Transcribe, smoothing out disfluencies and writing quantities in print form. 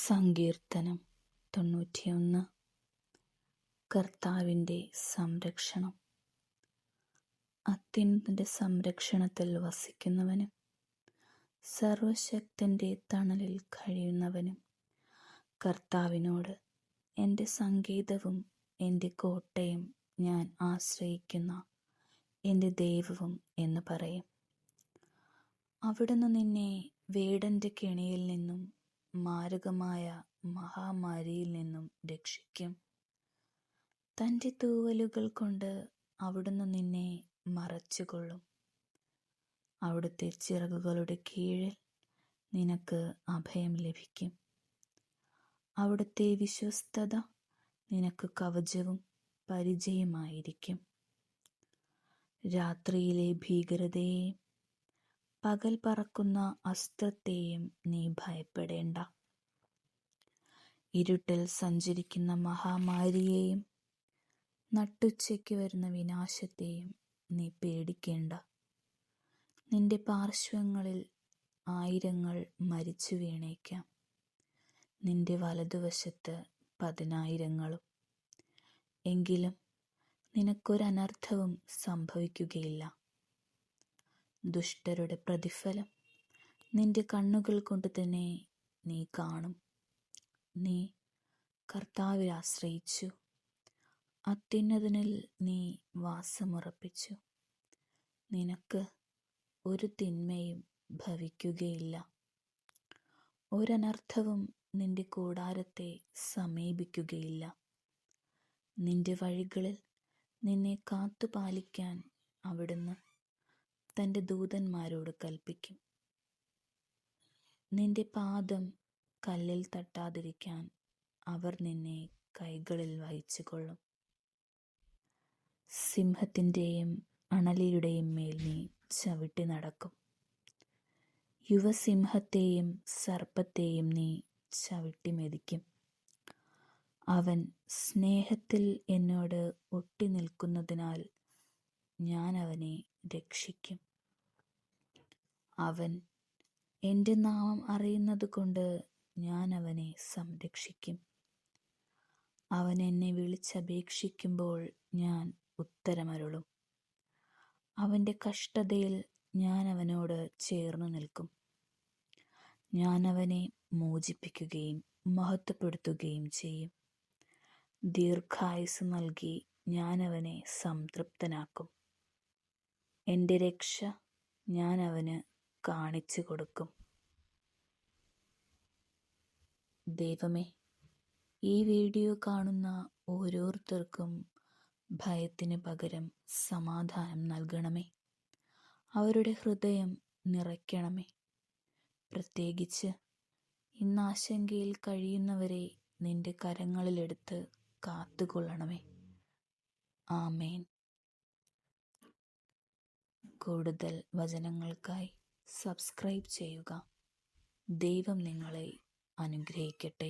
സങ്കീർത്തനം 91. കർത്താവിൻ്റെ സംരക്ഷണം. അത്യുന്നതൻ്റെ സംരക്ഷണത്തിൽ വസിക്കുന്നവനും സർവശക്തൻ്റെ തണലിൽ കഴിയുന്നവനും കർത്താവിനോട്, എൻ്റെ സങ്കേതവും എൻ്റെ കോട്ടയും, ഞാൻ ആശ്രയിക്കുന്ന എൻ്റെ ദൈവവും എന്ന് പറയും. അവിടുന്ന് നിന്നെ വേടൻ്റെ കെണിയിൽ നിന്നും മാരകമായ മഹാമാരിയിൽ നിന്നും രക്ഷിക്കും. തൻ്റെ തൂവലുകൾ കൊണ്ട് അവിടുന്ന് നിന്നെ മറച്ചുകൊള്ളും. അവിടുത്തെ ചിറകുകളുടെ കീഴിൽ നിനക്ക് അഭയം ലഭിക്കും. അവിടുത്തെ വിശ്വസ്തത നിനക്ക് കവചവും പരിചയമായിരിക്കും. രാത്രിയിലെ ഭീകരതയെയും പകൽ പറക്കുന്ന അസ്ത്രത്തെയും നീ ഭയപ്പെടേണ്ട. ഇരുട്ടിൽ സഞ്ചരിക്കുന്ന മഹാമാരിയെയും നട്ടുച്ചയ്ക്ക് വരുന്ന വിനാശത്തെയും നീ പേടിക്കേണ്ട. നിന്റെ പാർശ്വങ്ങളിൽ 1000 മരിച്ചു വീണേക്കാം, നിന്റെ വലതുവശത്ത് 10,000. എങ്കിലും നിനക്കൊരനർത്ഥവും സംഭവിക്കുകയില്ല. ദുഷ്ടരുടെ പ്രതിഫലം നിന്റെ കണ്ണുകൾ കൊണ്ട് തന്നെ നീ കാണും. നീ കർത്താവിൽ ആശ്രയിച്ചു, അത്യുന്നതനിൽ നീ വാസമുറപ്പിച്ചു. നിനക്ക് ഒരു തിന്മയും ഭവിക്കുകയില്ല. ഒരനർത്ഥവും നിന്റെ കൂടാരത്തെ സമീപിക്കുകയില്ല. നിന്റെ വഴികളിൽ നിന്നെ കാത്തുപാലിക്കാൻ അവിടുന്ന് തൻ്റെ ദൂതന്മാരോട് കൽപ്പിക്കും. നിന്റെ പാദം കല്ലിൽ തട്ടാതിരിക്കാൻ അവർ നിന്നെ കൈകളിൽ വഹിച്ചുകൊള്ളും. സിംഹത്തിൻ്റെയും അണലിയുടെയും മേൽ നീ ചവിട്ടി നടക്കും. യുവസിംഹത്തെയും സർപ്പത്തെയും നീ ചവിട്ടി മെതിക്കും. അവൻ സ്നേഹത്തിൽ എന്നോട് ഒട്ടി നിൽക്കുന്നതിനാൽ ഞാൻ അവനെ രക്ഷിക്കും. അവൻ എൻ്റെ നാമം അറിയുന്നതുകൊണ്ട് ഞാൻ അവനെ സംരക്ഷിക്കും. അവൻ എന്നെ വിളിച്ചപേക്ഷിക്കുമ്പോൾ ഞാൻ ഉത്തരമരുളും. അവൻ്റെ കഷ്ടതയിൽ ഞാൻ അവനോട് ചേർന്നു നിൽക്കും. ഞാൻ അവനെ മോചിപ്പിക്കുകയും മഹത്വപ്പെടുത്തുകയും ചെയ്യും. ദീർഘായുസ്സ് നൽകി ഞാൻ അവനെ സംതൃപ്തനാക്കും. എൻ്റെ രക്ഷ ഞാൻ അവന് കാണിച്ചു കൊടുക്കും. ദൈവമേ, ഈ വീഡിയോ കാണുന്ന ഓരോരുത്തർക്കും ഭയത്തിന് പകരം സമാധാനം നൽകണമേ. അവരുടെ ഹൃദയം നിറയ്ക്കണമേ. പ്രത്യേകിച്ച് ഇന്ന് ആശങ്കയിൽ കഴിയുന്നവരെ നിന്റെ കരങ്ങളിലെടുത്ത് കാത്തുകൊള്ളണമേ. ആമേൻ. കൂടുതൽ വചനങ്ങൾക്കായി സബ്സ്ക്രൈബ് ചെയ്യുക. ദൈവം നിങ്ങളെ അനുഗ്രഹിക്കട്ടെ.